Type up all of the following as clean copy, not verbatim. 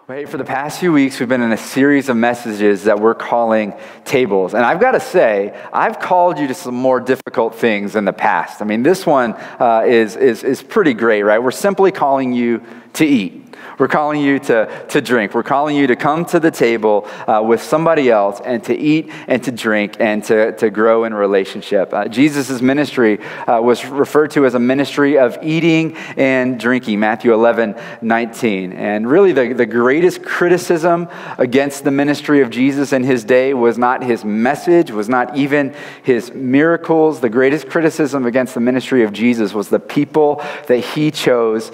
Well, hey, for the past few weeks, we've been in a series of messages that we're calling tables. And I've got to say, I've called you to some more difficult things in the past. I mean, this one is pretty great, right? We're simply calling you to eat. We're calling you to drink. We're calling you to come to the table with somebody else and to eat and to drink and to grow in relationship. Jesus' ministry was referred to as a ministry of eating and drinking, Matthew 11:19. And really the greatest criticism against the ministry of Jesus in his day was not his message, was not even his miracles. The greatest criticism against the ministry of Jesus was the people that he chose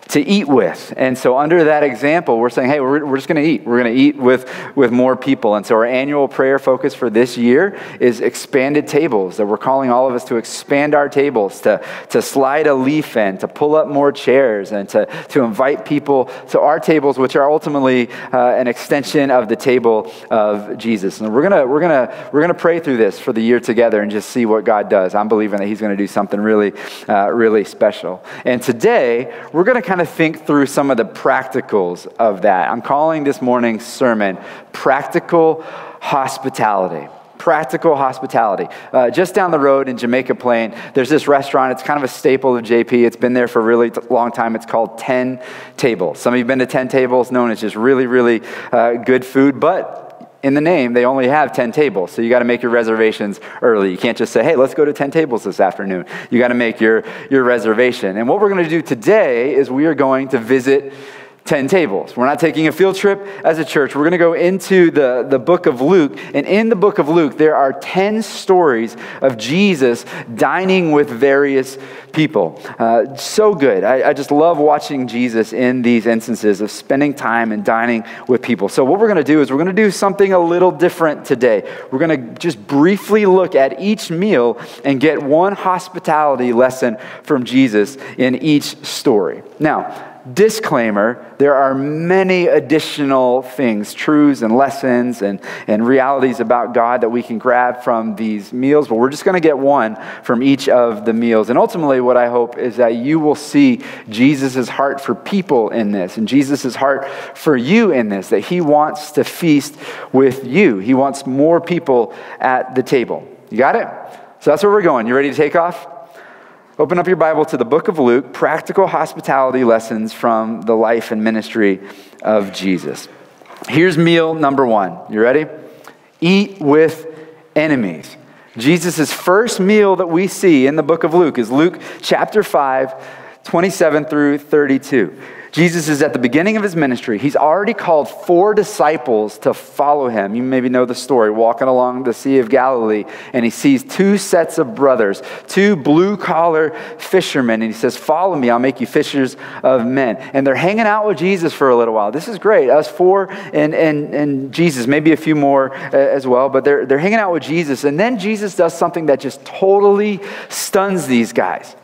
to eat with. And so under that example, we're saying, hey, we're just going to eat. We're going to eat with more people. And so our annual prayer focus for this year is expanded tables, that we're calling all of us to expand our tables, to slide a leaf in, to pull up more chairs, and to invite people to our tables, which are ultimately an extension of the table of Jesus. And we're gonna pray through this for the year together and just see what God does. I'm believing that he's going to do something really, really special. And today, we're going to kind of think through some of the practicals of that. I'm calling this morning's sermon Practical Hospitality. Practical hospitality. Just down the road in Jamaica Plain, there's this restaurant. It's kind of a staple of JP. It's been there for a really long time. It's called 10 Tables. Some of you have been to 10 Tables, known as just really, really good food, but in the name, they only have 10 tables, so you got to make your reservations early. You can't just say, hey, let's go to 10 tables this afternoon. You got to make your reservation. And what we're going to do today is we are going to visit 10 tables. We're not taking a field trip as a church. We're going to go into the book of Luke. And in the book of Luke, there are 10 stories of Jesus dining with various people. So good. I just love watching Jesus in these instances of spending time and dining with people. So what we're going to do is we're going to do something a little different today. We're going to just briefly look at each meal and get one hospitality lesson from Jesus in each story. Now, disclaimer, there are many additional things, truths and lessons and realities about God that we can grab from these meals, but we're just going to get one from each of the meals. And ultimately, what I hope is that you will see Jesus' heart for people in this and Jesus' heart for you in this, that he wants to feast with you. He wants more people at the table. You got it? So that's where we're going. You ready to take off? Open up your Bible to the book of Luke, practical hospitality lessons from the life and ministry of Jesus. Here's meal number one. You ready? Eat with enemies. Jesus' first meal that we see in the book of Luke is Luke chapter 5, 27 through 32. Jesus is at the beginning of his ministry. He's already called 4 disciples to follow him. You maybe know the story, walking along the Sea of Galilee, and he sees 2 sets of brothers, 2 blue-collar fishermen, and he says, follow me, I'll make you fishers of men. And they're hanging out with Jesus for a little while. This is great. Us 4 and Jesus, maybe a few more as well, but they're hanging out with Jesus. And then Jesus does something that just totally stuns these guys.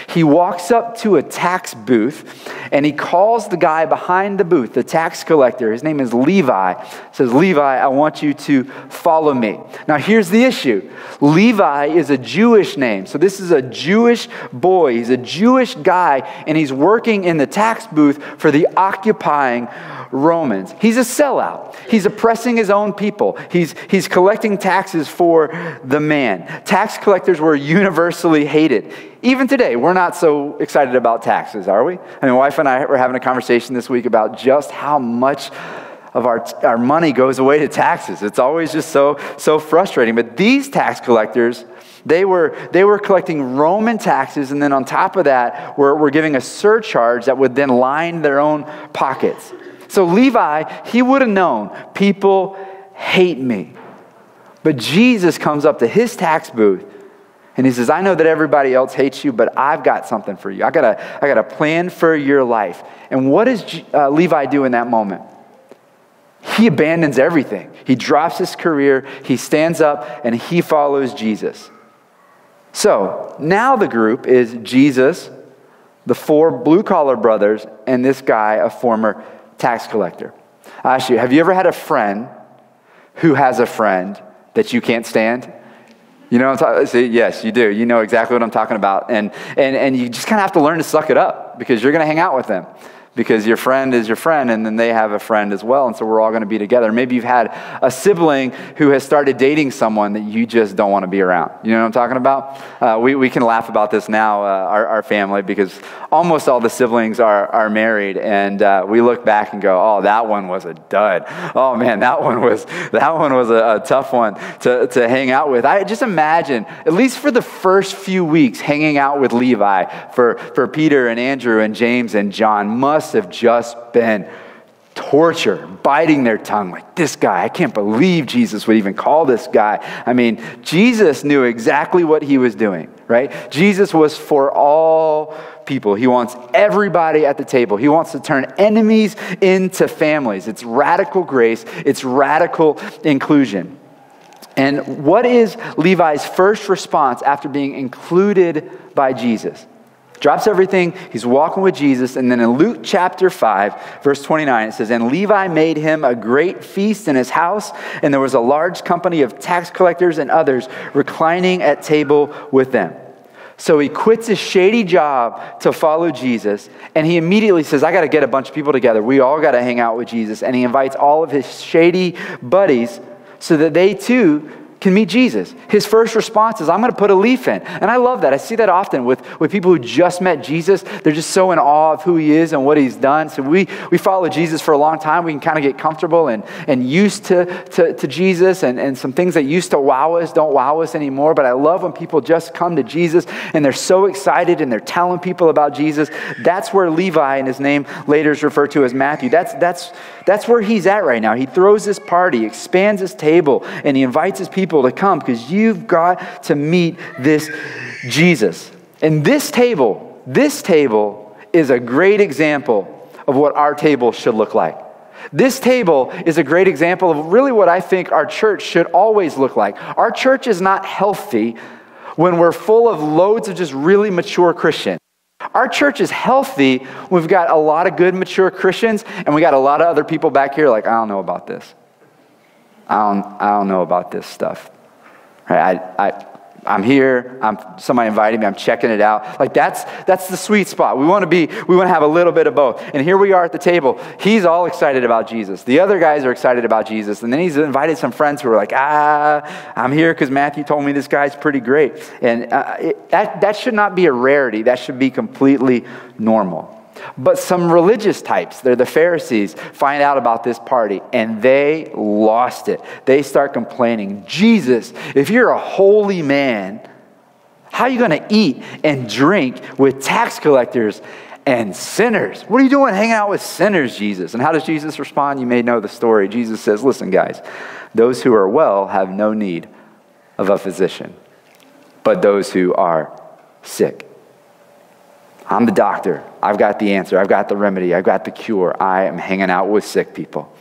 He walks up to a tax booth and he calls the guy behind the booth, the tax collector. His name is Levi. Says, Levi, I want you to follow me. Now here's the issue. Levi is a Jewish name. So this is a Jewish boy. He's a Jewish guy and he's working in the tax booth for the occupying Romans. He's a sellout. He's oppressing his own people. He's collecting taxes for the man. Tax collectors were universally hated. Even today, we're not so excited about taxes, are we? I mean, my wife and I were having a conversation this week about just how much of our money goes away to taxes. It's always just so frustrating. But these tax collectors, they were collecting Roman taxes, and then on top of that, were giving a surcharge that would then line their own pockets. So Levi, he would have known, people hate me. But Jesus comes up to his tax booth and he says, I know that everybody else hates you, but I've got something for you. I got a plan for your life. And what does Levi do in that moment? He abandons everything. He drops his career, he stands up, and he follows Jesus. So now the group is Jesus, the 4 blue-collar brothers, and this guy, a former tax collector. I ask you, have you ever had a friend who has a friend that you can't stand? You know what I'm talking? See, yes, you do. You know exactly what I'm talking about. And you just kind of have to learn to suck it up because you're going to hang out with them. because your friend is your friend, and then they have a friend as well, and so we're all going to be together. Maybe you've had a sibling who has started dating someone that you just don't want to be around. You know what I'm talking about? We can laugh about this now, our family, because almost all the siblings are married, and we look back and go, oh, that one was a dud. Oh man, that one was a tough one to hang out with. I just imagine, at least for the first few weeks, hanging out with Levi for Peter and Andrew and James and John must have just been torture, biting their tongue like, this guy, I can't believe Jesus would even call this guy. I mean, Jesus knew exactly what he was doing, right? Jesus was for all people. He wants everybody at the table. He wants to turn enemies into families. It's radical grace. It's radical inclusion. And what is Levi's first response after being included by Jesus? Drops everything, he's walking with Jesus, and then in Luke chapter 5, verse 29, it says, and Levi made him a great feast in his house, and there was a large company of tax collectors and others reclining at table with them. So he quits his shady job to follow Jesus, and he immediately says, I got to get a bunch of people together. We all got to hang out with Jesus. And he invites all of his shady buddies so that they too can meet Jesus. His first response is, I'm going to put a leaf in. And I love that. I see that often with people who just met Jesus. They're just so in awe of who he is and what he's done. So we follow Jesus for a long time. We can kind of get comfortable and used to Jesus, and some things that used to wow us don't wow us anymore. But I love when people just come to Jesus and they're so excited and they're telling people about Jesus. That's where Levi, and his name later is referred to as Matthew, that's where he's at right now. He throws this party, expands his table, and he invites his people to come because you've got to meet this Jesus. And this table is a great example of what our table should look like. This table is a great example of really what I think our church should always look like. Our church is not healthy when we're full of loads of just really mature Christians. Our church is healthy. We've got a lot of good, mature Christians, and we got a lot of other people back here like, I don't know about this. I don't know about this stuff. Right? I'm here. Somebody invited me. I'm checking it out. Like that's the sweet spot. We want to have a little bit of both. And here we are at the table. He's all excited about Jesus. The other guys are excited about Jesus. And then he's invited some friends who are like, I'm here because Matthew told me this guy's pretty great. And that should not be a rarity. That should be completely normal. But some religious types, they're the Pharisees, find out about this party and they lost it. They start complaining, Jesus, if you're a holy man, how are you going to eat and drink with tax collectors and sinners? What are you doing hanging out with sinners, Jesus? And how does Jesus respond? You may know the story. Jesus says, listen, guys, those who are well have no need of a physician, but those who are sick. I'm the doctor. I've got the answer. I've got the remedy. I've got the cure. I am hanging out with sick people.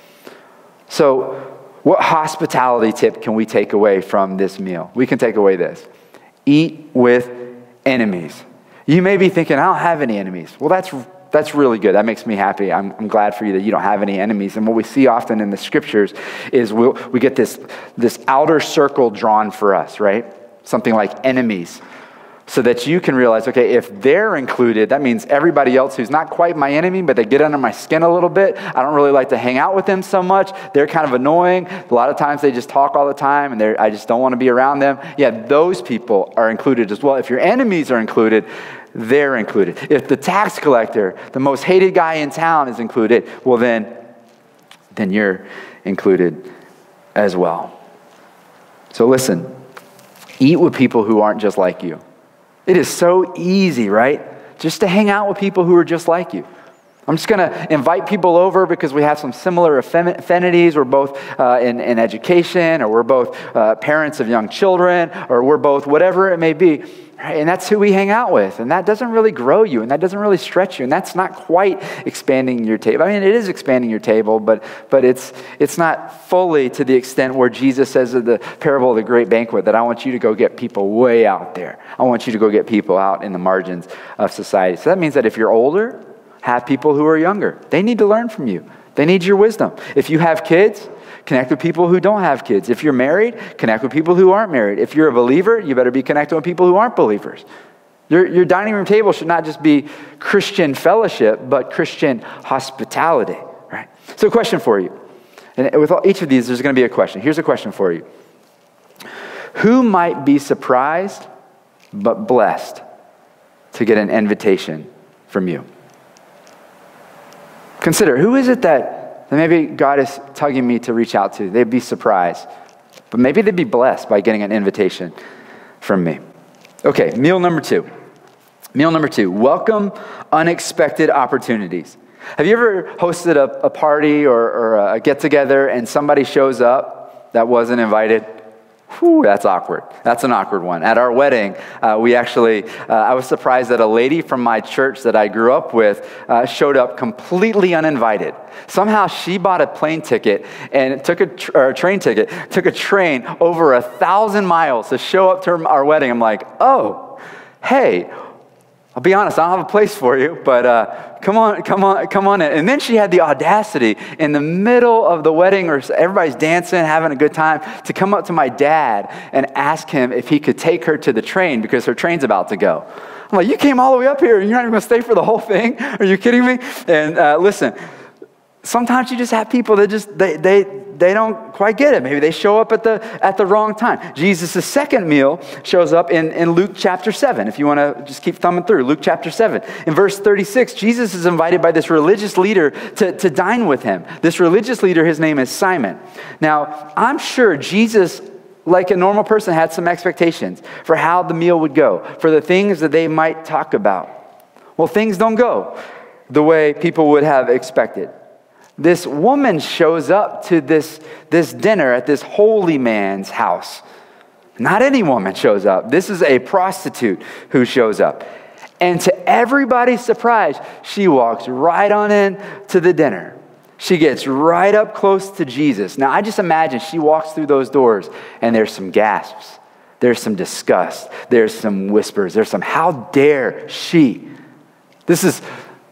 So what hospitality tip can we take away from this meal? We can take away this. Eat with enemies. You may be thinking, I don't have any enemies. Well, that's really good. That makes me happy. I'm glad for you that you don't have any enemies. And what we see often in the scriptures is we get this outer circle drawn for us, right? Something like enemies. So that you can realize, okay, if they're included, that means everybody else who's not quite my enemy, but they get under my skin a little bit. I don't really like to hang out with them so much. They're kind of annoying. A lot of times they just talk all the time, and I just don't want to be around them. Yeah, those people are included as well. If your enemies are included, they're included. If the tax collector, the most hated guy in town, is included, well then you're included as well. So listen, eat with people who aren't just like you. It is so easy, right? Just to hang out with people who are just like you. I'm just going to invite people over because we have some similar affinities. We're both in education, or we're both parents of young children, or we're both whatever it may be. Right? And that's who we hang out with. And that doesn't really grow you, and that doesn't really stretch you. And that's not quite expanding your table. I mean, it is expanding your table, but it's not fully to the extent where Jesus says in the parable of the great banquet that I want you to go get people way out there. I want you to go get people out in the margins of society. So that means that if you're older, have people who are younger. They need to learn from you. They need your wisdom. If you have kids, connect with people who don't have kids. If you're married, connect with people who aren't married. If you're a believer, you better be connected with people who aren't believers. Your dining room table should not just be Christian fellowship, but Christian hospitality, right? So a question for you. And with each of these, there's going to be a question. Here's a question for you. Who might be surprised but blessed to get an invitation from you? Consider, who is it that maybe God is tugging me to reach out to? They'd be surprised, but maybe they'd be blessed by getting an invitation from me. Okay, meal number two. Meal number two, welcome unexpected opportunities. Have you ever hosted a party or a get-together and somebody shows up that wasn't invited? Whew, that's awkward. That's an awkward one. At our wedding, I was surprised that a lady from my church that I grew up with showed up completely uninvited. Somehow she bought a plane ticket and took a train over 1,000 miles to show up to our wedding. I'm like, oh, hey, I'll be honest, I don't have a place for you, but come on in. And then she had the audacity in the middle of the wedding, or everybody's dancing, having a good time, to come up to my dad and ask him if he could take her to the train because her train's about to go. I'm like, you came all the way up here and you're not even going to stay for the whole thing? Are you kidding me? And listen, sometimes you just have people that just, they don't quite get it. Maybe they show up at the wrong time. Jesus' second meal shows up in Luke chapter 7, if you want to just keep thumbing through. Luke chapter 7. In verse 36, Jesus is invited by this religious leader to dine with him. This religious leader, his name is Simon. Now, I'm sure Jesus, like a normal person, had some expectations for how the meal would go, for the things that they might talk about. Well, things don't go the way people would have expected. This woman shows up to this dinner at this holy man's house. Not any woman shows up. This is a prostitute who shows up. And to everybody's surprise, she walks right on in to the dinner. She gets right up close to Jesus. Now, I just imagine she walks through those doors and there's some gasps. There's some disgust. There's some whispers. There's some, how dare she? This is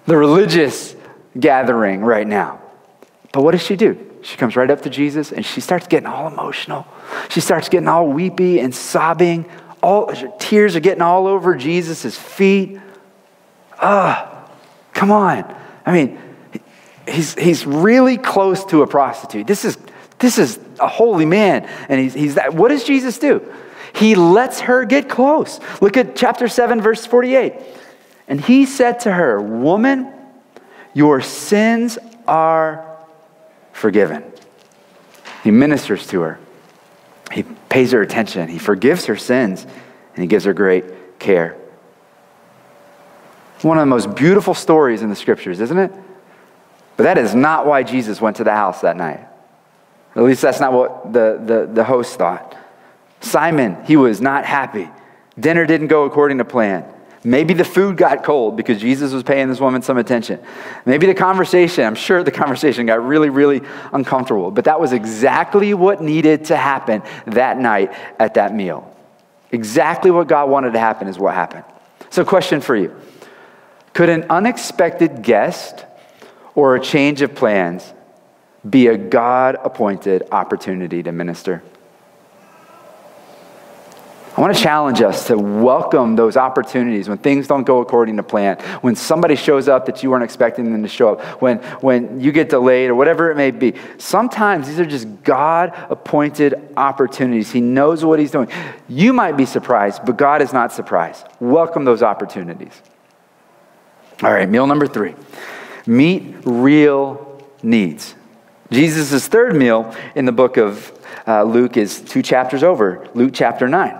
the religious gathering right now. But what does she do? She comes right up to Jesus and she starts getting all emotional. She starts getting all weepy and sobbing. Her tears are getting all over Jesus' feet. Come on. I mean, he's really close to a prostitute. This is a holy man. And he's that. What does Jesus do? He lets her get close. Look at chapter 7, verse 48. And he said to her, "Woman, your sins are forgiven." He ministers to her. He pays her attention. He forgives her sins, and he gives her great care. One of the most beautiful stories in the scriptures, isn't it? But that is not why Jesus went to the house that night. At least that's not what the host thought. Simon, he was not happy. Dinner didn't go according to plan. Maybe the food got cold because Jesus was paying this woman some attention. Maybe I'm sure the conversation got really, really uncomfortable. But that was exactly what needed to happen that night at that meal. Exactly what God wanted to happen is what happened. So question for you. Could an unexpected guest or a change of plans be a God-appointed opportunity to minister? I want to challenge us to welcome those opportunities when things don't go according to plan, when somebody shows up that you weren't expecting them to show up, when you get delayed or whatever it may be. Sometimes these are just God-appointed opportunities. He knows what he's doing. You might be surprised, but God is not surprised. Welcome those opportunities. All right, meal number 3. Meet real needs. Jesus' third meal in the book of Luke is 2 chapters over, Luke chapter 9.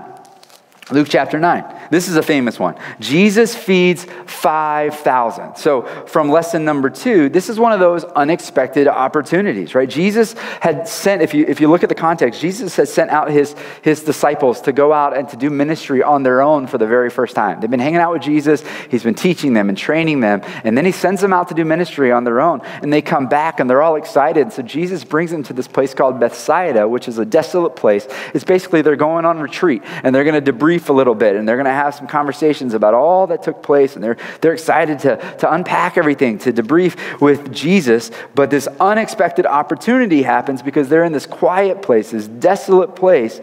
Luke chapter 9. This is a famous one. Jesus feeds 5,000. So from lesson number 2, this is one of those unexpected opportunities, right? Jesus had sent, if you look at the context, Jesus had sent out his disciples to go out and to do ministry on their own for the very first time. They've been hanging out with Jesus. He's been teaching them and training them. And then he sends them out to do ministry on their own. And they come back and they're all excited. So Jesus brings them to this place called Bethsaida, which is a desolate place. It's basically they're going on retreat and they're going to debrief a little bit and they're going to have some conversations about all that took place, and they're excited to unpack everything, to debrief with Jesus. But this unexpected opportunity happens because they're in this quiet place, this desolate place,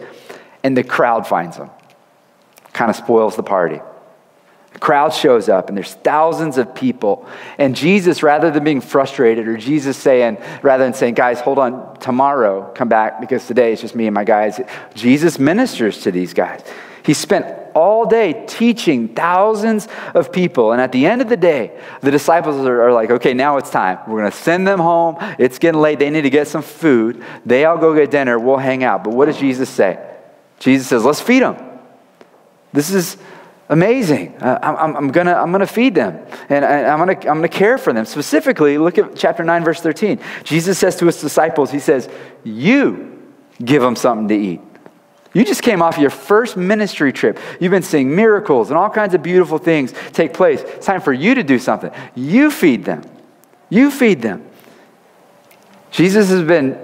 and the crowd finds them. Kind of spoils the party. The crowd shows up, and there's thousands of people. And Jesus, rather than being frustrated, or rather than saying, guys, hold on, tomorrow, come back, because today it's just me and my guys. Jesus ministers to these guys. He spent all day teaching thousands of people. And at the end of the day, the disciples are like, okay, now it's time. We're going to send them home. It's getting late. They need to get some food. They all go get dinner. We'll hang out. But what does Jesus say? Jesus says, let's feed them. This is amazing. I'm gonna feed them, and I'm gonna care for them. Specifically, look at chapter 9, verse 13. Jesus says to his disciples, he says, you give them something to eat. You just came off your first ministry trip. You've been seeing miracles and all kinds of beautiful things take place. It's time for you to do something. You feed them. You feed them. Jesus has been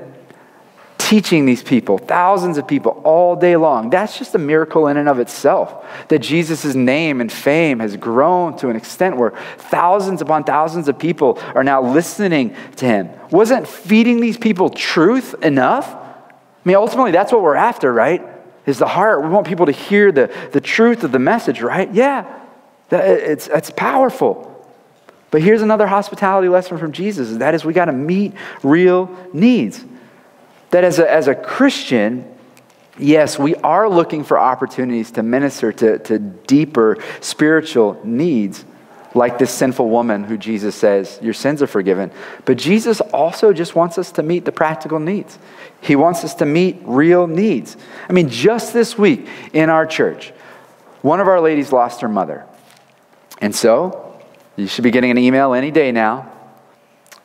teaching these people, thousands of people, all day long. That's just a miracle in and of itself, that Jesus' name and fame has grown to an extent where thousands upon thousands of people are now listening to him. Wasn't feeding these people truth enough? I mean, ultimately, that's what we're after, right? Is the heart. We want people to hear the truth of the message, right? Yeah, it's powerful. But here's another hospitality lesson from Jesus, and that is we got to meet real needs. That as a Christian, yes, we are looking for opportunities to minister to deeper spiritual needs, like this sinful woman who Jesus says, your sins are forgiven. But Jesus also just wants us to meet the practical needs. He wants us to meet real needs. I mean, just this week in our church, one of our ladies lost her mother. And so, you should be getting an email any day now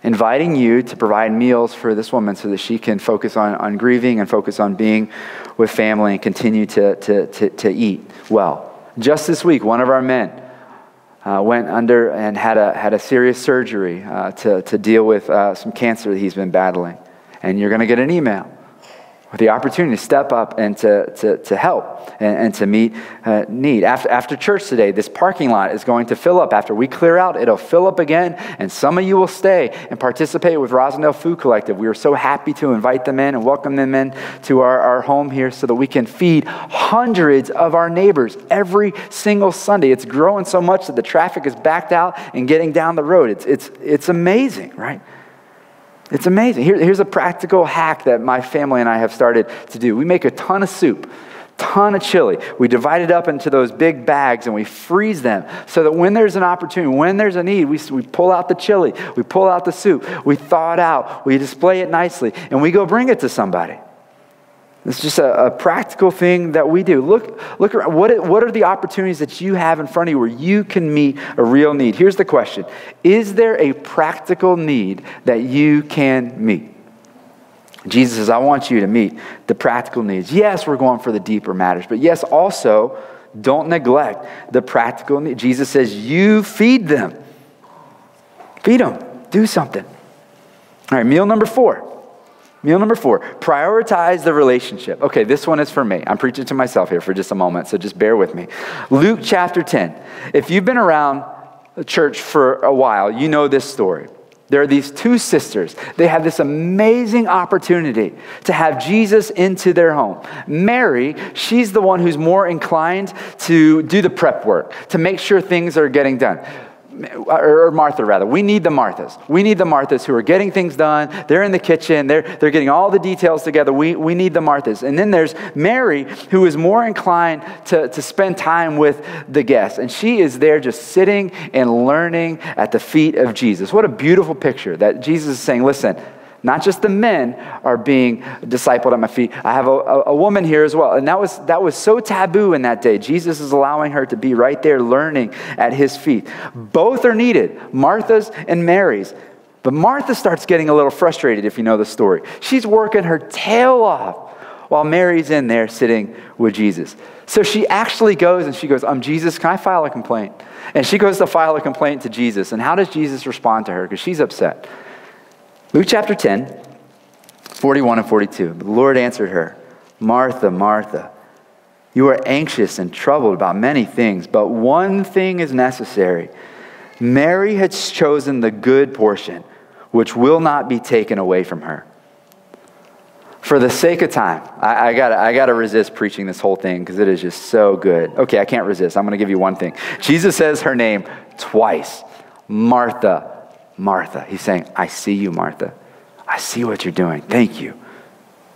inviting you to provide meals for this woman so that she can focus on grieving and focus on being with family and continue to eat well. Just this week, one of our men went under and had a serious surgery to deal with some cancer that he's been battling. And you're going to get an email with the opportunity to step up and to help and to meet need. After church today, this parking lot is going to fill up. After we clear out, it'll fill up again, and some of you will stay and participate with Rosendale Food Collective. We are so happy to invite them in and welcome them in to our home here so that we can feed hundreds of our neighbors every single Sunday. It's growing so much that the traffic is backed out and getting down the road. It's amazing, right? It's amazing. Here's a practical hack that my family and I have started to do. We make a ton of soup, ton of chili. We divide it up into those big bags and we freeze them so that when there's an opportunity, when there's a need, we pull out the chili, we pull out the soup, we thaw it out, we display it nicely, and we go bring it to somebody. It's just a practical thing that we do. Look around. What are the opportunities that you have in front of you where you can meet a real need? Here's the question. Is there a practical need that you can meet? Jesus says, I want you to meet the practical needs. Yes, we're going for the deeper matters, but yes, also, don't neglect the practical needs. Jesus says, you feed them. Feed them. Do something. All right, meal number 4. Meal number 4, prioritize the relationship. Okay, this one is for me. I'm preaching to myself here for just a moment, so just bear with me. Luke chapter 10. If you've been around the church for a while, you know this story. There are these 2 sisters. They have this amazing opportunity to have Jesus into their home. Mary, she's the one who's more inclined to do the prep work, to make sure things are getting done. Or Martha, rather. We need the Marthas. We need the Marthas who are getting things done. They're in the kitchen. They're getting all the details together. We need the Marthas. And then there's Mary, who is more inclined to spend time with the guests. And she is there just sitting and learning at the feet of Jesus. What a beautiful picture that Jesus is saying, listen, not just the men are being discipled at my feet. I have a woman here as well. And that was so taboo in that day. Jesus is allowing her to be right there learning at his feet. Both are needed, Martha's and Mary's. But Martha starts getting a little frustrated, if you know the story. She's working her tail off while Mary's in there sitting with Jesus. So she actually goes and she goes, Jesus, can I file a complaint? And she goes to file a complaint to Jesus. And how does Jesus respond to her? Because she's upset. Luke chapter 10, 41 and 42. The Lord answered her, Martha, Martha, you are anxious and troubled about many things, but one thing is necessary. Mary has chosen the good portion, which will not be taken away from her. For the sake of time, I gotta resist preaching this whole thing because it is just so good. Okay, I can't resist. I'm going to give you one thing. Jesus says her name twice. Martha, Martha. He's saying, I see you, Martha. I see what you're doing. Thank you.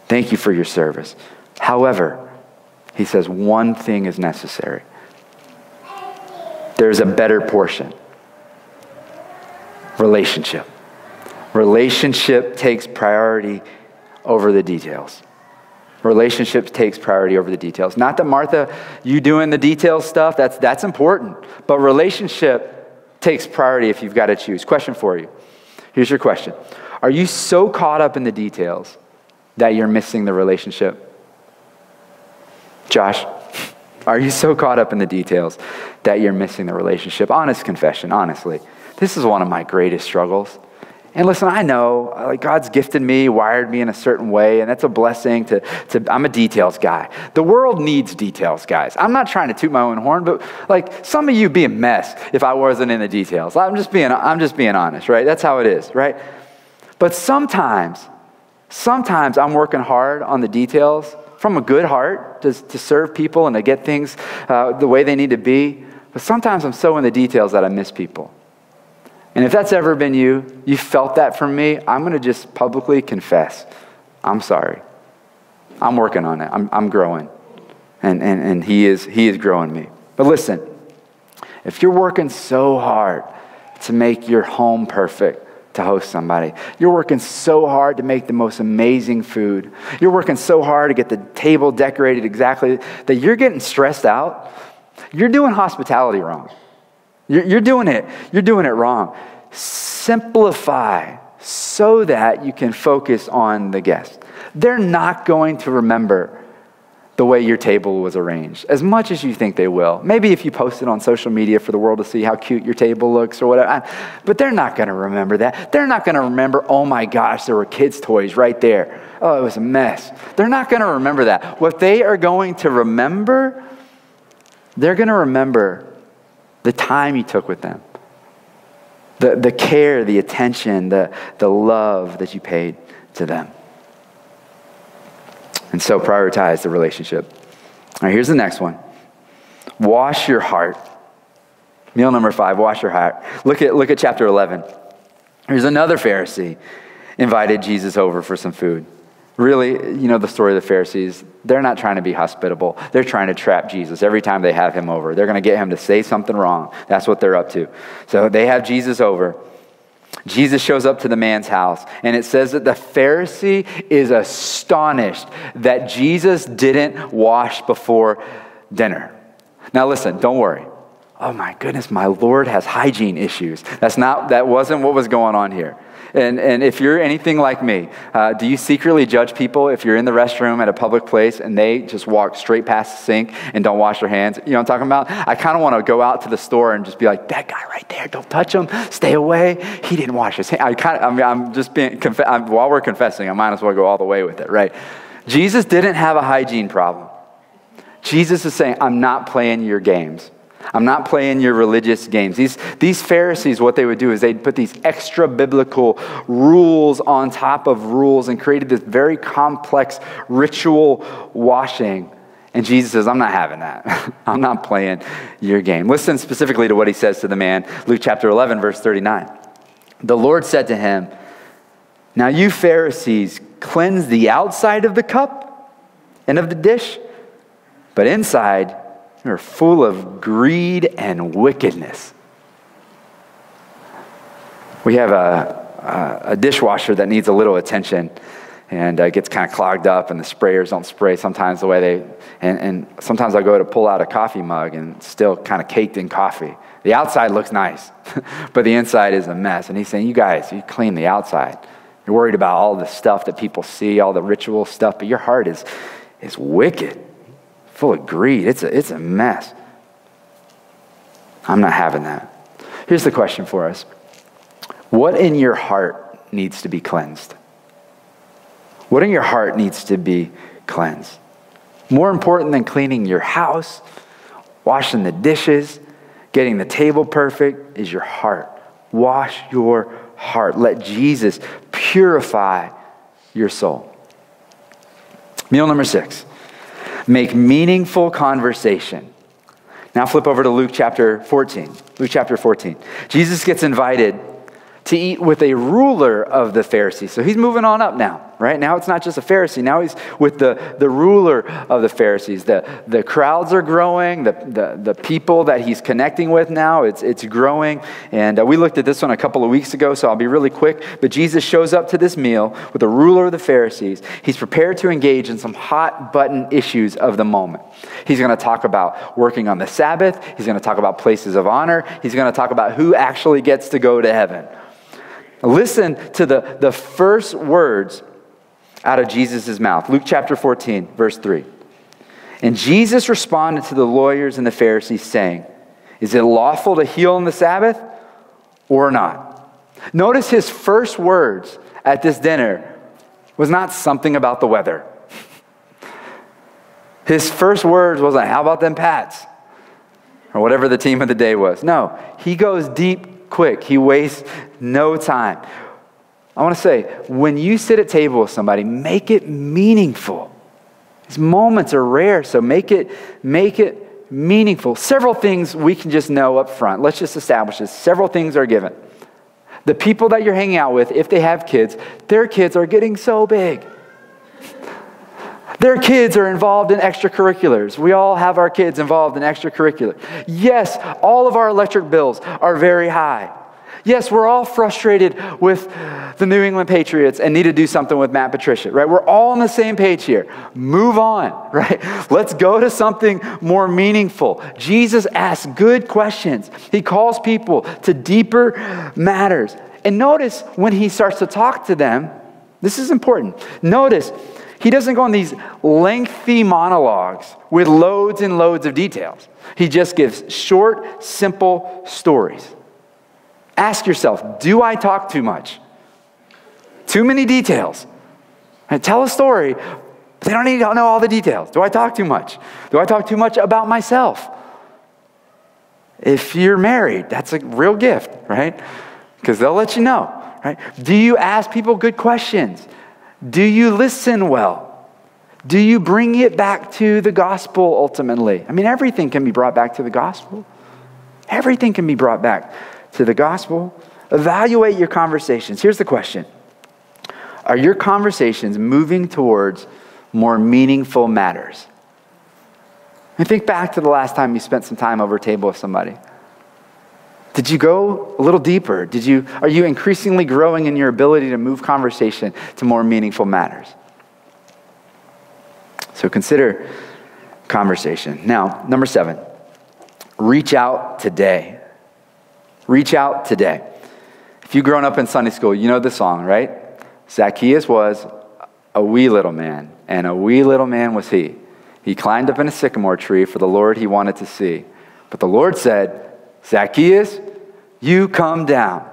Thank you for your service. However, he says one thing is necessary. There's a better portion. Relationship. Relationship takes priority over the details. Relationship takes priority over the details. Not that Martha, you doing the details stuff, that's important. But relationship takes priority if you've got to choose. Question for you. Here's your question. Are you so caught up in the details that you're missing the relationship? Josh, are you so caught up in the details that you're missing the relationship? Honest confession, honestly. This is one of my greatest struggles. And listen, I know like God's gifted me, wired me in a certain way, and that's a blessing I'm a details guy. The world needs details, guys. I'm not trying to toot my own horn, but like some of you be a mess if I wasn't in the details. I'm just being honest, right? That's how it is, right? But sometimes I'm working hard on the details from a good heart to serve people and to get things the way they need to be. But sometimes I'm so in the details that I miss people. And if that's ever been you felt that from me, I'm going to just publicly confess, I'm sorry. I'm working on it. I'm growing. And he is growing me. But listen, if you're working so hard to make your home perfect to host somebody, you're working so hard to make the most amazing food, you're working so hard to get the table decorated exactly, that you're getting stressed out, you're doing hospitality wrong. You're doing it wrong. Simplify so that you can focus on the guest. They're not going to remember the way your table was arranged as much as you think they will. Maybe if you post it on social media for the world to see how cute your table looks or whatever, but they're not going to remember that. They're not going to remember, oh my gosh, there were kids' toys right there. Oh, it was a mess. They're not going to remember that. What they are going to remember, they're going to remember the time you took with them, the care, the attention, the love that you paid to them. And so prioritize the relationship. All right, here's the next one. Wash your heart. Meal number 5, wash your heart. Look at chapter 11. Here's another Pharisee invited Jesus over for some food. Really, you know the story of the Pharisees. They're not trying to be hospitable. They're trying to trap Jesus every time they have him over. They're going to get him to say something wrong. That's what they're up to. So they have Jesus over. Jesus shows up to the man's house, and it says that the Pharisee is astonished that Jesus didn't wash before dinner. Now listen, don't worry. Oh my goodness, my Lord has hygiene issues. That wasn't what was going on here. And if you're anything like me, do you secretly judge people if you're in the restroom at a public place and they just walk straight past the sink and don't wash their hands? You know what I'm talking about? I kind of want to go out to the store and just be like, that guy right there, don't touch him, stay away. He didn't wash his hands. I'm just being, while we're confessing, I might as well go all the way with it, right? Jesus didn't have a hygiene problem. Jesus is saying, I'm not playing your games. I'm not playing your religious games. These Pharisees, what they would do is they'd put these extra biblical rules on top of rules and created this very complex ritual washing. And Jesus says, I'm not having that. I'm not playing your game. Listen specifically to what he says to the man. Luke chapter 11, verse 39. The Lord said to him, now you Pharisees cleanse the outside of the cup and of the dish, but inside you're full of greed and wickedness. We have a dishwasher that needs a little attention and gets kind of clogged up, and the sprayers don't spray sometimes the way they, and sometimes I go to pull out a coffee mug and it's still kind of caked in coffee. The outside looks nice, but the inside is a mess. And he's saying, you guys, you clean the outside. You're worried about all the stuff that people see, all the ritual stuff, but your heart is wicked. Full of greed. It's a mess. I'm not having that. Here's the question for us. What in your heart needs to be cleansed? What in your heart needs to be cleansed? More important than cleaning your house, washing the dishes, getting the table perfect, is your heart. Wash your heart. Let Jesus purify your soul. Meal number 6, make meaningful conversation. Now flip over to Luke chapter 14. Luke chapter 14. Jesus gets invited to eat with a ruler of the Pharisees. So he's moving on up now, right? Now it's not just a Pharisee. Now he's with the ruler of the Pharisees. The crowds are growing. The people that he's connecting with now, it's growing. And we looked at this one a couple of weeks ago, so I'll be really quick. But Jesus shows up to this meal with the ruler of the Pharisees. He's prepared to engage in some hot button issues of the moment. He's going to talk about working on the Sabbath. He's going to talk about places of honor. He's going to talk about who actually gets to go to heaven. Listen to the first words out of Jesus' mouth. Luke chapter 14, verse 3. And Jesus responded to the lawyers and the Pharisees, saying, is it lawful to heal on the Sabbath or not? Notice his first words at this dinner was not something about the weather. His first words wasn't, how about them Pats? Or whatever the team of the day was. No, he goes deep quick. He wastes no time. I want to say, when you sit at table with somebody, make it meaningful. These moments are rare, so make it meaningful. Several things we can just know up front. Let's just establish this. Several things are given. The people that you're hanging out with, if they have kids, their kids are getting so big. Their kids are involved in extracurriculars. We all have our kids involved in extracurriculars. Yes, all of our electric bills are very high. Yes, we're all frustrated with the New England Patriots and need to do something with Matt Patricia, right? We're all on the same page here. Move on, right? Let's go to something more meaningful. Jesus asks good questions. He calls people to deeper matters. And notice when he starts to talk to them, this is important. Notice, he doesn't go on these lengthy monologues with loads and loads of details. He just gives short, simple stories. Ask yourself, do I talk too much? Too many details. And tell a story, but they don't need to know all the details. Do I talk too much? Do I talk too much about myself? If you're married, that's a real gift, right? Because they'll let you know, right? Do you ask people good questions? Do you listen well? Do you bring it back to the gospel ultimately? I mean, everything can be brought back to the gospel. Everything can be brought back to the gospel. Evaluate your conversations. Here's the question. Are your conversations moving towards more meaningful matters? And think back to the last time you spent some time over a table with somebody. Did you go a little deeper? Are you increasingly growing in your ability to move conversation to more meaningful matters? So consider conversation. Now, number 7, reach out today. Reach out today. If you've grown up in Sunday school, you know the song, right? Zacchaeus was a wee little man, and a wee little man was he. He climbed up in a sycamore tree for the Lord he wanted to see. But the Lord said, Zacchaeus, you come down,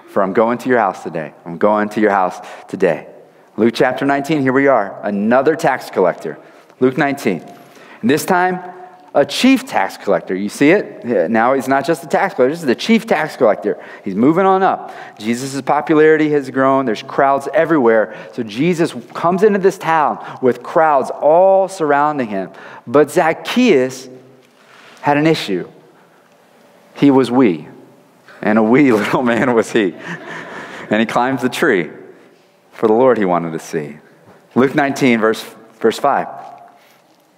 for I'm going to your house today. I'm going to your house today. Luke chapter 19, here we are, another tax collector. Luke 19. And this time, a chief tax collector. You see it? Yeah, now he's not just a tax collector, this is the chief tax collector. He's moving on up. Jesus' popularity has grown. There's crowds everywhere. So Jesus comes into this town with crowds all surrounding him. But Zacchaeus had an issue. He was wee, and a wee little man was he. And he climbs the tree for the Lord he wanted to see. Luke 19, verse 5.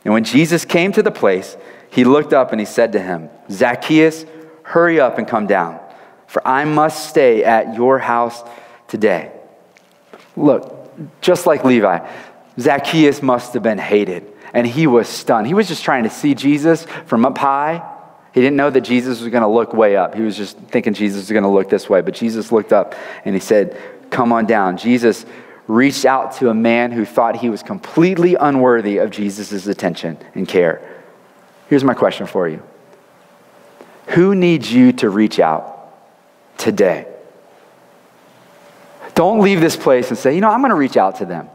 And when Jesus came to the place, he looked up and he said to him, Zacchaeus, hurry up and come down, for I must stay at your house today. Look, just like Levi, Zacchaeus must have been hated, and he was stunned. He was just trying to see Jesus from up high. He didn't know that Jesus was going to look way up. He was just thinking Jesus was going to look this way. But Jesus looked up and he said, come on down. Jesus reached out to a man who thought he was completely unworthy of Jesus' attention and care. Here's my question for you. Who needs you to reach out today? Don't leave this place and say, I'm going to reach out to them.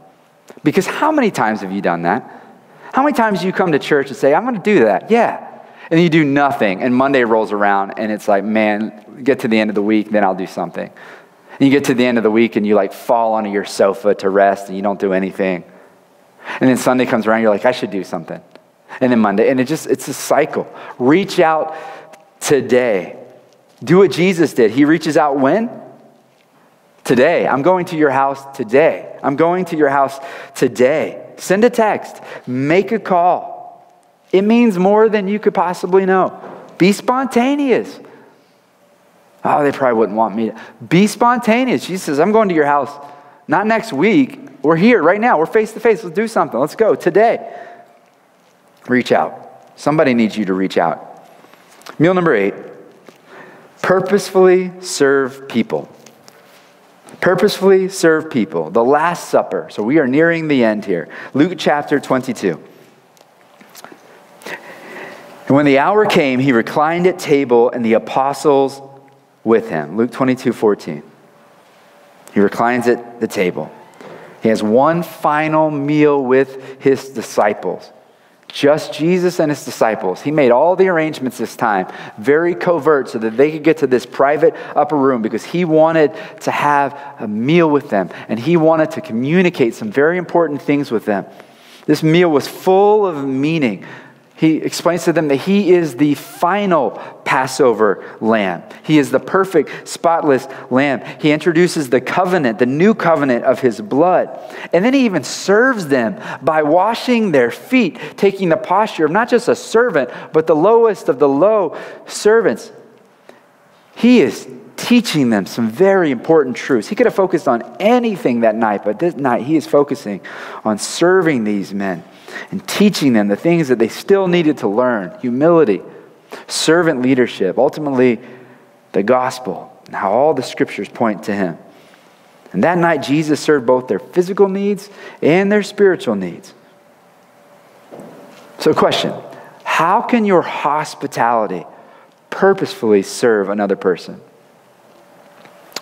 Because how many times have you done that? How many times do you come to church and say, I'm going to do that? Yeah. And you do nothing, and Monday rolls around, and it's like, man, get to the end of the week, then I'll do something. And you get to the end of the week, and you fall onto your sofa to rest, and you don't do anything. And then Sunday comes around, you're like, I should do something. And then Monday, and it's a cycle. Reach out today. Do what Jesus did. He reaches out when? Today. I'm going to your house today. I'm going to your house today. Send a text. Make a call. It means more than you could possibly know. Be spontaneous. Oh, they probably wouldn't want me to. Be spontaneous. Jesus says, I'm going to your house. Not next week. We're here right now. We're face to face. Let's do something. Let's go today. Reach out. Somebody needs you to reach out. Meal number 8. Purposefully serve people. Purposefully serve people. The Last Supper. So we are nearing the end here. Luke chapter 22. And when the hour came, he reclined at table and the apostles with him. Luke 22:14. He reclines at the table. He has one final meal with his disciples. Just Jesus and his disciples. He made all the arrangements this time, very covert, so that they could get to this private upper room because he wanted to have a meal with them and he wanted to communicate some very important things with them. This meal was full of meaning. He explains to them that he is the final Passover lamb. He is the perfect, spotless lamb. He introduces the covenant, the new covenant of his blood. And then he even serves them by washing their feet, taking the posture of not just a servant, but the lowest of the low servants. He is teaching them some very important truths. He could have focused on anything that night, but this night he is focusing on serving these men and teaching them the things that they still needed to learn. Humility, servant leadership, ultimately the gospel, and how all the scriptures point to him. And that night, Jesus served both their physical needs and their spiritual needs. So question, how can your hospitality purposefully serve another person?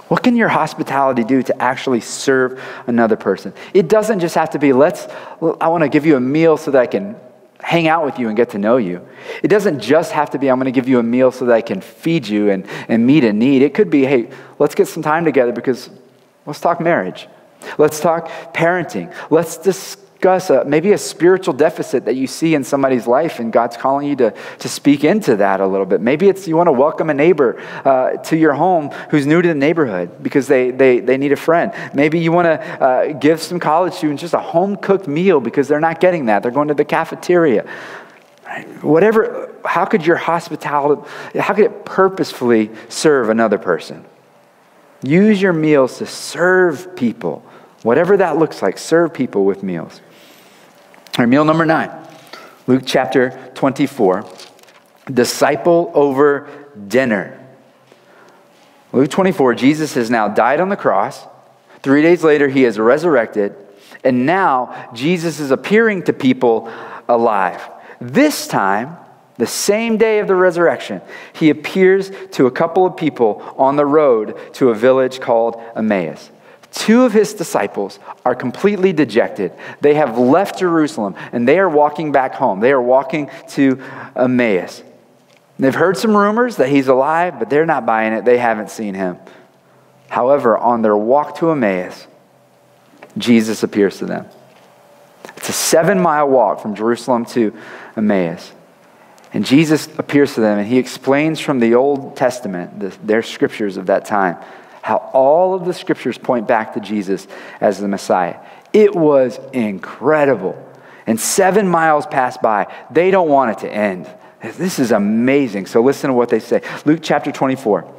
What can your hospitality do to actually serve another person? It doesn't just have to be, I want to give you a meal so that I can hang out with you and get to know you. It doesn't just have to be, I'm going to give you a meal so that I can feed you and meet a need. It could be, hey, let's get some time together because let's talk marriage. Let's talk parenting. Let's discuss maybe a spiritual deficit that you see in somebody's life and God's calling you to speak into that a little bit. Maybe it's you want to welcome a neighbor to your home who's new to the neighborhood because they need a friend. Maybe you want to give some college students just a home-cooked meal because they're not getting that. They're going to the cafeteria. Right? Whatever, how could your hospitality, how could it purposefully serve another person? Use your meals to serve people. Whatever that looks like, serve people with meals. All right, meal number 9, Luke chapter 24, disciple over dinner. Luke 24, Jesus has now died on the cross. 3 days later, he is resurrected. And now, Jesus is appearing to people alive. This time, the same day of the resurrection, he appears to a couple of people on the road to a village called Emmaus. 2 of his disciples are completely dejected. They have left Jerusalem and they are walking back home. They are walking to Emmaus. They've heard some rumors that he's alive, but they're not buying it. They haven't seen him. However, on their walk to Emmaus, Jesus appears to them. It's a 7-mile walk from Jerusalem to Emmaus. And Jesus appears to them and he explains from the Old Testament, their scriptures of that time, how all of the scriptures point back to Jesus as the Messiah. It was incredible. And 7 miles pass by. They don't want it to end. This is amazing. So listen to what they say. Luke chapter 24,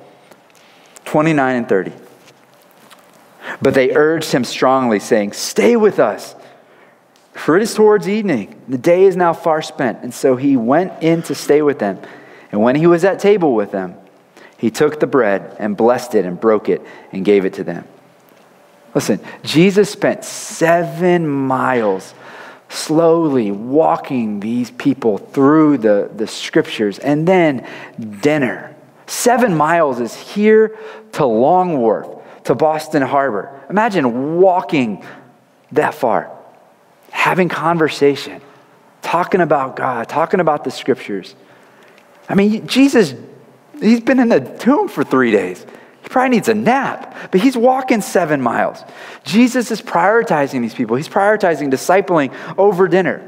29 and 30. But they urged him strongly, saying, "Stay with us, for it is towards evening. The day is now far spent." And so he went in to stay with them. And when he was at table with them, he took the bread and blessed it and broke it and gave it to them. Listen, Jesus spent 7 miles slowly walking these people through the scriptures and then dinner. 7 miles is here to Long Wharf, to Boston Harbor. Imagine walking that far, having conversation, talking about God, talking about the scriptures. I mean, Jesus, he's been in the tomb for 3 days. He probably needs a nap, but he's walking 7 miles. Jesus is prioritizing these people. He's prioritizing discipling over dinner.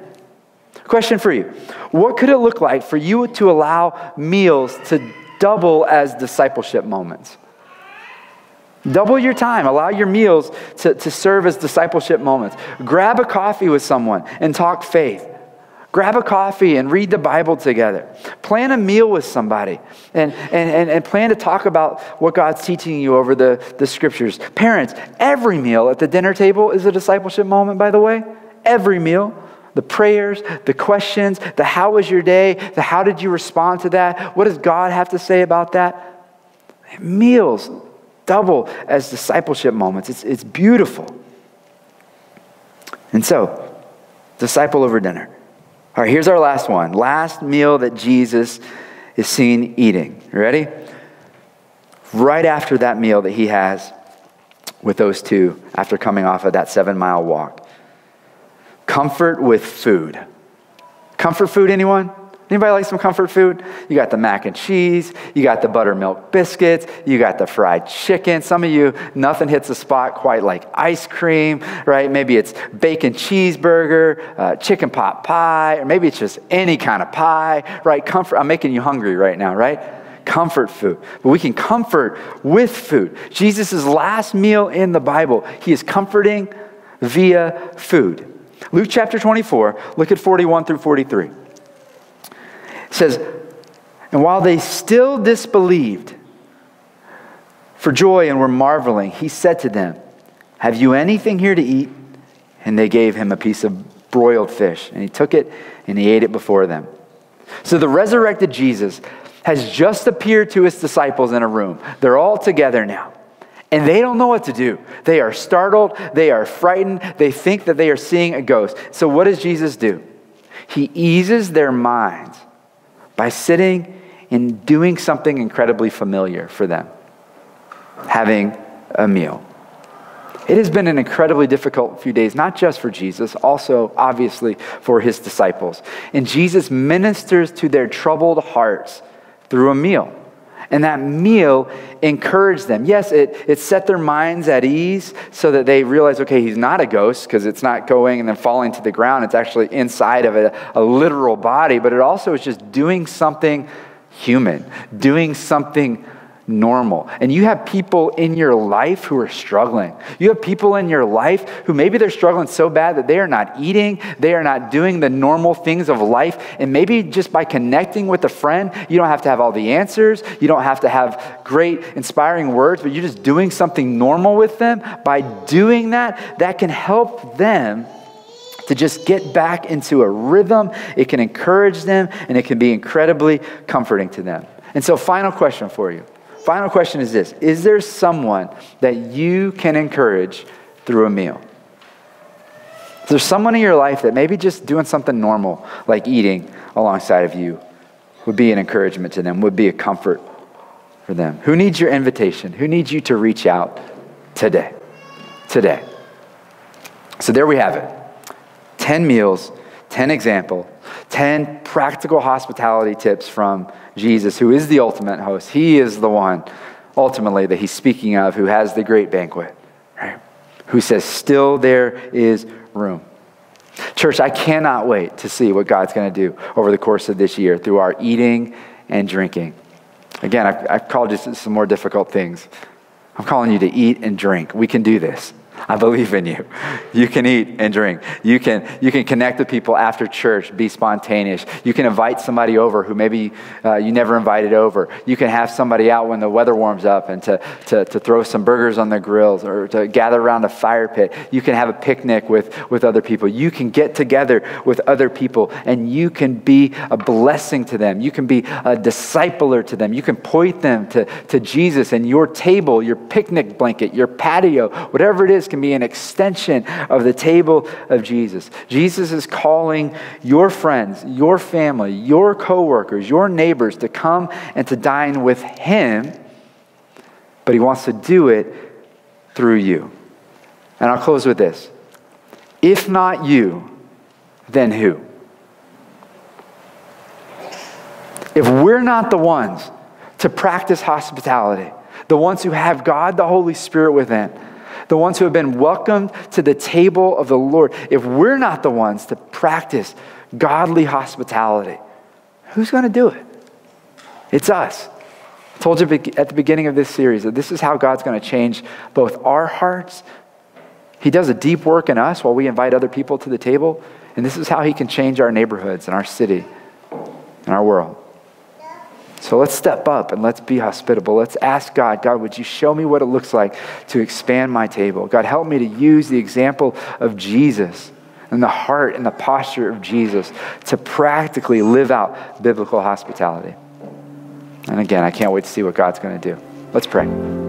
Question for you. What could it look like for you to allow meals to double as discipleship moments? Double your time. Allow your meals to serve as discipleship moments. Grab a coffee with someone and talk faith. Grab a coffee and read the Bible together. Plan a meal with somebody and plan to talk about what God's teaching you over the scriptures. Parents, every meal at the dinner table is a discipleship moment, by the way. Every meal. The prayers, the questions, the how was your day, the how did you respond to that? What does God have to say about that? Meals double as discipleship moments. It's beautiful. And so, disciple over dinner. All right, here's our last one. Last meal that Jesus is seen eating. You ready? Right after that meal that he has with those two after coming off of that 7-mile walk. Comfort with food. Comfort food, anyone? Anybody like some comfort food? You got the mac and cheese, you got the buttermilk biscuits, you got the fried chicken. Some of you, nothing hits the spot quite like ice cream, right? Maybe it's bacon cheeseburger, chicken pot pie, or maybe it's just any kind of pie, right? Comfort. I'm making you hungry right now, right? Comfort food. But we can comfort with food. Jesus' last meal in the Bible, he is comforting via food. Luke chapter 24, look at 41 through 43. It says, and while they still disbelieved for joy and were marveling, he said to them, have you anything here to eat? And they gave him a piece of broiled fish. And he took it and he ate it before them. So the resurrected Jesus has just appeared to his disciples in a room. They're all together now. And they don't know what to do. They are startled. They are frightened. They think that they are seeing a ghost. So what does Jesus do? He eases their minds by sitting and doing something incredibly familiar for them. Having a meal. It has been an incredibly difficult few days, not just for Jesus, also obviously for his disciples. And Jesus ministers to their troubled hearts through a meal. And that meal encouraged them. Yes, it set their minds at ease so that they realize, okay, he's not a ghost because it's not going and then falling to the ground. It's actually inside of a literal body. But it also is just doing something human, doing something normal. And you have people in your life who are struggling. You have people in your life who maybe they're struggling so bad that they are not eating, they are not doing the normal things of life. And maybe just by connecting with a friend, you don't have to have all the answers, you don't have to have great inspiring words, but you're just doing something normal with them. By doing that, that can help them to just get back into a rhythm. It can encourage them, and it can be incredibly comforting to them. And so, final question for you. Final question is this. Is there someone that you can encourage through a meal? Is there someone in your life that maybe just doing something normal, like eating alongside of you, would be an encouragement to them, would be a comfort for them? Who needs your invitation? Who needs you to reach out today? Today. So there we have it. 10 meals, 10 examples, 10 practical hospitality tips from Jesus, who is the ultimate host. He is the one, ultimately, that he's speaking of, who has the great banquet, right? Who says, still there is room. Church, I cannot wait to see what God's going to do over the course of this year through our eating and drinking. Again, I've called you some more difficult things. I'm calling you to eat and drink. We can do this. I believe in you. You can eat and drink. You can connect with people after church, be spontaneous. You can invite somebody over who maybe you never invited over. You can have somebody out when the weather warms up and to throw some burgers on the grills or to gather around a fire pit. You can have a picnic with other people. You can get together with other people and you can be a blessing to them. You can be a discipler to them. You can point them to Jesus, and your table, your picnic blanket, your patio, whatever it is, can be an extension of the table of Jesus. Jesus is calling your friends, your family, your coworkers, your neighbors to come and to dine with him, but he wants to do it through you. And I'll close with this. If not you, then who? If we're not the ones to practice hospitality, the ones who have God the Holy Spirit within, the ones who have been welcomed to the table of the Lord, if we're not the ones to practice godly hospitality, who's going to do it? It's us. I told you at the beginning of this series that this is how God's going to change both our hearts. He does a deep work in us while we invite other people to the table. And this is how he can change our neighborhoods and our city and our world. So let's step up and let's be hospitable. Let's ask God, God, would you show me what it looks like to expand my table? God, help me to use the example of Jesus and the heart and the posture of Jesus to practically live out biblical hospitality. And again, I can't wait to see what God's going to do. Let's pray.